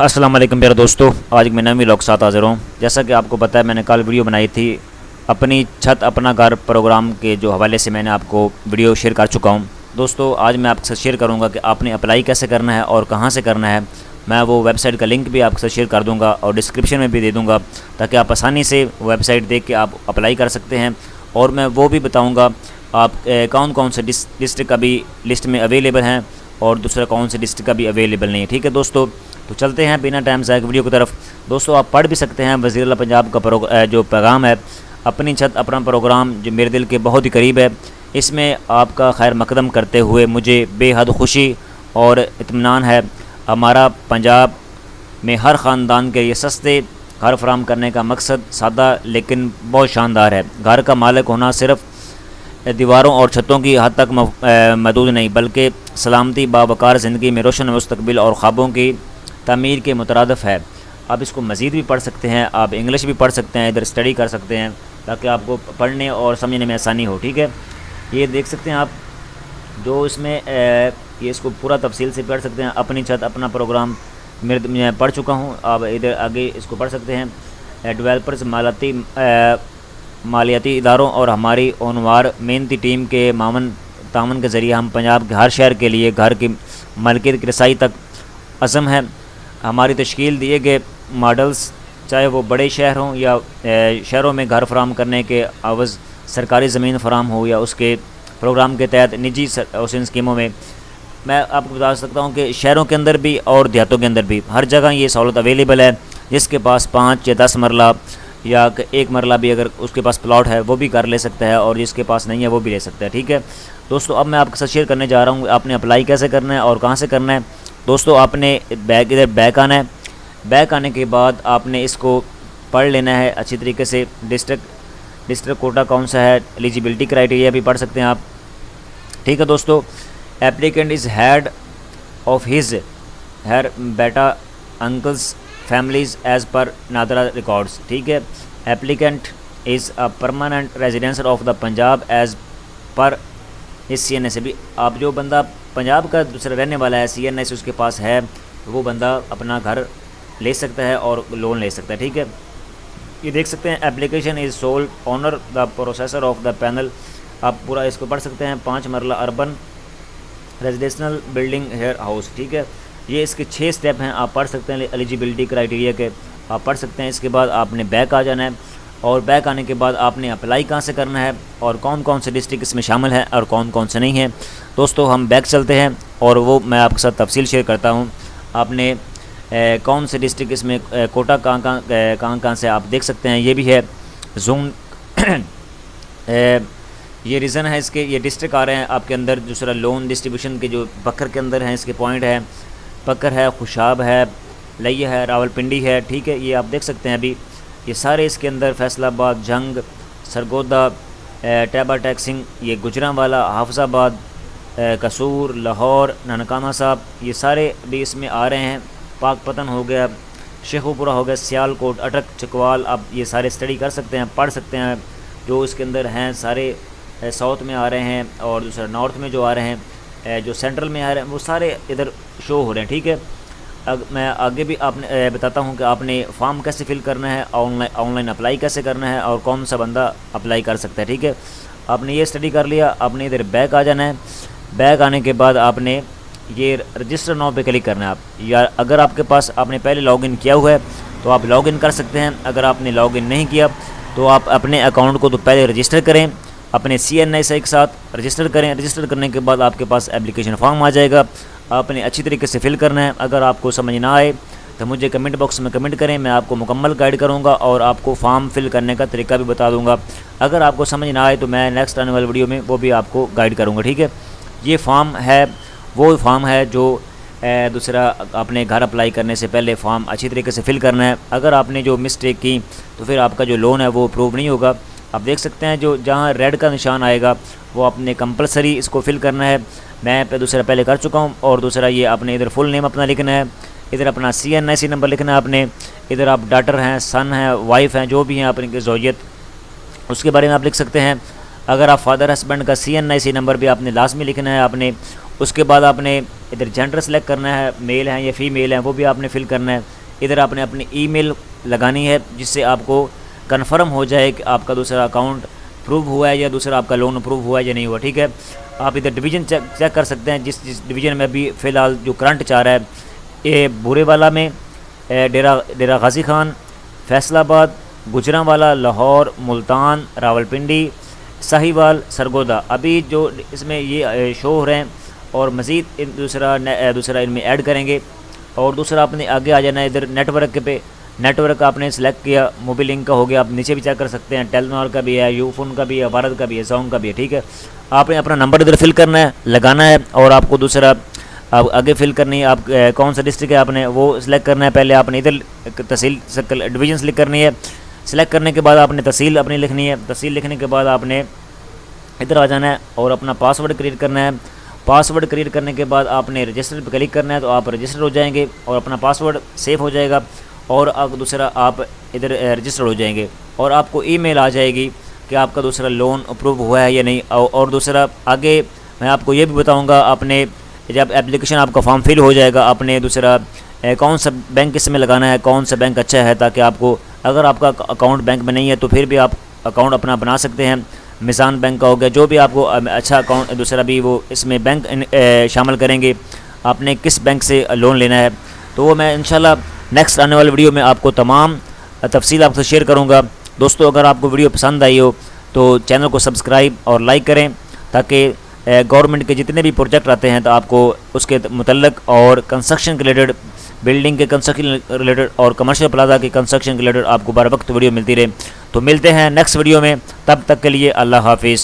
السلام علیکم پیارے دوستو، آج میں نئی ولاگ ساتھ حاضر ہوں۔ جیسا کہ آپ کو پتہ ہے، میں نے کل ویڈیو بنائی تھی اپنی چھت اپنا گھر پروگرام کے جو حوالے سے میں نے آپ کو ویڈیو شیئر کر چکا ہوں۔ دوستو آج میں آپ کے ساتھ شیئر کروں گا کہ آپ نے اپلائی کیسے کرنا ہے اور کہاں سے کرنا ہے۔ میں وہ ویب سائٹ کا لنک بھی آپ کے ساتھ شیئر کر دوں گا اور ڈسکرپشن میں بھی دے دوں گا، تاکہ آپ آسانی سے ویب سائٹ دیکھ کے آپ اپلائی کر سکتے ہیں۔ اور میں وہ بھی بتاؤں گا آپ کون کون سے ڈسٹرکٹ ابھی لسٹ میں اویلیبل ہیں اور دوسرا کون سے ڈسٹرکٹ ابھی اویلیبل نہیں ہے۔ ٹھیک ہے دوستو، تو چلتے ہیں بنا ٹائم ضائع ویڈیو کی طرف۔ دوستو آپ پڑھ بھی سکتے ہیں وزیر اعلیٰ پنجاب کا جو پیغام ہے، اپنی چھت اپنا پروگرام، جو میرے دل کے بہت ہی قریب ہے۔ اس میں آپ کا خیر مقدم کرتے ہوئے مجھے بے حد خوشی اور اطمینان ہے۔ ہمارا پنجاب میں ہر خاندان کے یہ سستے گھر فراہم کرنے کا مقصد سادہ لیکن بہت شاندار ہے۔ گھر کا مالک ہونا صرف دیواروں اور چھتوں کی حد تک محدود نہیں، بلکہ سلامتی، باوقار زندگی میں روشن مستقبل اور خوابوں کی تعمیر کے مترادف ہے۔ آپ اس کو مزید بھی پڑھ سکتے ہیں، آپ انگلش بھی پڑھ سکتے ہیں، ادھر اسٹڈی کر سکتے ہیں تاکہ آپ کو پڑھنے اور سمجھنے میں آسانی ہو۔ ٹھیک ہے، یہ دیکھ سکتے ہیں آپ، جو اس میں یہ اس کو پورا تفصیل سے پڑھ سکتے ہیں۔ اپنی چھت اپنا پروگرام میں پڑھ چکا ہوں، آپ ادھر آگے اس کو پڑھ سکتے ہیں۔ ڈیولپرز، مالیاتی اداروں اور ہماری اونوار محنتی ٹیم کے تعاون کے ذریعے ہم پنجاب کے ہر شہر کے لیے گھر کی ملکیت کی رسائی تک عزم ہے۔ ہماری تشکیل دیے گئے ماڈلز، چاہے وہ بڑے شہر ہوں یا شہروں میں گھر فراہم کرنے کے عوض سرکاری زمین فراہم ہو، یا اس کے پروگرام کے تحت نجی ہاؤسنگ اسکیموں میں آپ کو بتا سکتا ہوں کہ شہروں کے اندر بھی اور دیہاتوں کے اندر بھی ہر جگہ یہ سہولت اویلیبل ہے۔ جس کے پاس 5 یا 10 مرلہ یا 1 مرلہ بھی اگر اس کے پاس پلاٹ ہے وہ بھی کر لے سکتا ہے، اور جس کے پاس نہیں ہے وہ بھی لے سکتا ہے۔ ٹھیک ہے دوستو، اب میں آپ کے ساتھ شیئر کرنے جا رہا ہوں آپ نے اپلائی کیسے کرنا ہے اور کہاں سے کرنا ہے۔ دوستو آپ نے ادھر بیک آنا ہے۔ بیک آنے کے بعد آپ نے اس کو پڑھ لینا ہے اچھی طریقے سے۔ ڈسٹرکٹ کوٹا کون سا ہے، ایلیجیبلٹی کرائٹیریا بھی پڑھ سکتے ہیں آپ۔ ٹھیک ہے دوستو، applicant is head of his her بیٹا uncles families as per NADRA records. ٹھیک ہے، applicant is a permanent residence of the Punjab as per اس سی این ایس سے بھی آپ جو بندہ پنجاب کا دوسرا رہنے والا ہے، سی این ایس اس کے پاس ہے، وہ بندہ اپنا گھر لے سکتا ہے اور لون لے سکتا ہے۔ ٹھیک ہے، یہ دیکھ سکتے ہیں، application is sole owner the processor of the panel. آپ پورا اس کو پڑھ سکتے ہیں۔ 5 marla urban residential building here house. ٹھیک ہے، یہ اس کے 6 سٹیپ ہیں، آپ پڑھ سکتے ہیں ایلیجیبلٹی کرائٹیریا کے، آپ پڑھ سکتے ہیں۔ اس کے بعد آپ نے بیک آ جانا ہے، اور بیک آنے کے بعد آپ نے اپلائی کہاں سے کرنا ہے اور کون کون سے ڈسٹرکٹ اس میں شامل ہیں اور کون کون سے نہیں ہیں۔ دوستو ہم بیک چلتے ہیں اور وہ میں آپ کے ساتھ تفصیل شیئر کرتا ہوں۔ آپ نے کون سے ڈسٹرکٹ اس میں کوٹا کہاں سے آپ دیکھ سکتے ہیں، یہ بھی ہے زون یہ ریزن ہے اس کے، یہ ڈسٹرکٹ آ رہے ہیں آپ کے اندر۔ دوسرا لون ڈسٹریبیوشن کے جو پکھر کے اندر ہیں اس کے پوائنٹ ہے، پکھر ہے، خوشاب ہے، لئی ہے، راولپنڈی ہے۔ ٹھیک ہے، یہ آپ دیکھ سکتے ہیں ابھی یہ سارے اس کے اندر، فیصل آباد، جنگ، سرگودا، ٹیبا ٹیکسنگ، یہ گجرانوالا، حافظ آباد، قصور، لاہور، ننکانہ صاحب، یہ سارے بھی اس میں آ رہے ہیں۔ پاک پتن ہو گیا، شیخو پورہ ہو گیا، سیال کوٹ، اٹک، چکوال، آپ یہ سارے اسٹڈی کر سکتے ہیں، پڑھ سکتے ہیں۔ جو اس کے اندر ہیں سارے ساؤتھ میں آ رہے ہیں، اور دوسرا نارتھ میں جو آ رہے ہیں، جو سینٹرل میں آ رہے ہیں، وہ سارے ادھر شو ہو رہے ہیں۔ ٹھیک ہے، میں آگے بھی آپ نے بتاتا ہوں کہ آپ نے فارم کیسے فل کرنا ہے، آن لائن اپلائی کیسے کرنا ہے، اور کون سا بندہ اپلائی کر سکتا ہے۔ ٹھیک ہے، آپ نے یہ اسٹڈی کر لیا، آپ نے ادھر بیک آ جانا ہے۔ بیک آنے کے بعد آپ نے یہ رجسٹر ناؤ پہ کلک کرنا ہے آپ، یا اگر آپ کے پاس آپ نے پہلے لاگ ان کیا ہوا ہے تو آپ لاگ ان کر سکتے ہیں۔ اگر آپ نے لاگ ان نہیں کیا تو آپ اپنے اکاؤنٹ کو تو پہلے رجسٹر کریں، اپنے سی این آئی سے ایک ساتھ رجسٹر کریں۔ رجسٹر کرنے کے بعد آپ کے پاس اپلیکیشن فارم آ جائے گا، آپ نے اچھی طریقے سے فل کرنا ہے۔ اگر آپ کو سمجھ نہ آئے تو مجھے کمنٹ باکس میں کمنٹ کریں، میں آپ کو مکمل گائیڈ کروں گا اور آپ کو فارم فل کرنے کا طریقہ بھی بتا دوں گا۔ اگر آپ کو سمجھ نہ آئے تو میں نیکسٹ آنے والی ویڈیو میں وہ بھی آپ کو گائیڈ کروں گا۔ ٹھیک ہے، یہ فارم ہے، وہ فارم ہے جو دوسرا اپنے گھر اپلائی کرنے سے پہلے فارم اچھی طریقے سے فل کرنا ہے۔ اگر آپ نے جو مسٹیک کی تو پھر آپ کا جو لون ہے وہ اپروو نہیں ہوگا۔ آپ دیکھ سکتے ہیں جو جہاں ریڈ کا نشان آئے گا وہ آپ نے کمپلسری اس کو فل کرنا ہے۔ میں دوسرا پہلے کر چکا ہوں، اور دوسرا یہ آپ نے ادھر فل نیم اپنا لکھنا ہے، ادھر اپنا سی این آئی سی نمبر لکھنا ہے آپ نے، ادھر آپ ڈاٹر ہیں، سن ہیں، وائف ہیں، جو بھی ہیں اپنی زوجیت اس کے بارے میں آپ لکھ سکتے ہیں۔ اگر آپ فادر ہسبینڈ کا سی این آئی سی نمبر بھی آپ نے لازمی لکھنا ہے آپ نے۔ اس کے بعد آپ نے ادھر جینڈر سلیکٹ کرنا ہے، میل ہیں یا فیمیل ہیں وہ بھی آپ نے فل کرنا ہے. ادھر آپ نے اپنی ای میل لگانی ہے جس سے آپ کو کنفرم ہو جائے کہ آپ کا دوسرا اکاؤنٹ اپروو ہوا ہے یا دوسرا آپ کا لون اپروو ہوا ہے یا نہیں ہوا. ٹھیک ہے، آپ ادھر ڈویژن چیک کر سکتے ہیں. جس ڈویژن میں ابھی فی الحال جو کرنٹ چل رہا ہے یہ بورے والا میں ڈیرہ غازی خان، فیصل آباد، گجرانوالا، لاہور، ملتان، راولپنڈی، ساہیوال، سرگودا ابھی جو اس میں یہ شو ہو رہے ہیں. اور مزید دوسرا ان میں ایڈ کریں گے. اور دوسرا آپ نے آگے آ جانا ہے ادھر نیٹ ورک پہ. نیٹ ورک آپ نے سلیکٹ کیا، موبی لنک کا ہو گیا، آپ نیچے بھی چیک کر سکتے ہیں، ٹیلنور کا بھی ہے، یو فون کا بھی ہے، بھارت کا بھی ہے، سونگ کا بھی ہے. ٹھیک ہے، آپ نے اپنا نمبر ادھر فل کرنا ہے، لگانا ہے. اور آپ کو دوسرا آگے فل کرنی ہے، آپ کون سا ڈسٹرکٹ ہے آپ نے وہ سلیکٹ کرنا ہے. پہلے آپ نے ادھر تحصیل ڈویژن سلیکٹ کرنی ہے. سلیکٹ کرنے کے بعد آپ نے تحصیل اپنی لکھنی ہے. تحصیل لکھنے کے بعد آپ نے ادھر آ جانا ہے اور اپنا پاسورڈ کریٹ کرنا ہے. پاسورڈ کریٹ کرنے کے بعد آپ نے رجسٹر پہ کلک کرنا ہے تو آپ رجسٹر ہو جائیں گے اور اپنا پاسورڈ سیو ہو جائے گا. اور دوسرا آپ ادھر رجسٹر ہو جائیں گے اور آپ کو ای میل آ جائے گی کہ آپ کا دوسرا لون اپروو ہوا ہے یا نہیں. اور دوسرا آگے میں آپ کو یہ بھی بتاؤں گا، آپ نے جب اپلیکیشن آپ کا فارم فل ہو جائے گا آپ نے دوسرا کون سا بینک اس میں لگانا ہے، کون سا بینک اچھا ہے، تاکہ آپ کو اگر آپ کا اکاؤنٹ بینک میں نہیں ہے تو پھر بھی آپ اکاؤنٹ اپنا بنا سکتے ہیں. میزان بینک کا ہو گیا، جو بھی آپ کو اچھا اکاؤنٹ دوسرا بھی وہ اس میں بینک شامل کریں گے آپ نے کس بینک سے لون لینا ہے. تو وہ میں انشاءاللہ نیکسٹ آنے والے ویڈیو میں آپ کو تمام تفصیل آپ سے شیئر کروں گا. دوستو اگر آپ کو ویڈیو پسند آئی ہو تو چینل کو سبسکرائب اور لائک کریں تاکہ گورنمنٹ کے جتنے بھی پروجیکٹ آتے ہیں تو آپ کو اس کے متعلق اور کنسٹرکشن کے ریلیٹڈ، بلڈنگ کے کنسٹرکشن ریلیٹڈ اور کمرشل پلازا کے کنسٹرکشن کے ریلیٹڈ آپ کو بر وقت ویڈیو ملتی رہے. تو ملتے ہیں نیکسٹ ویڈیو میں، تب تک کے لیے اللہ حافظ.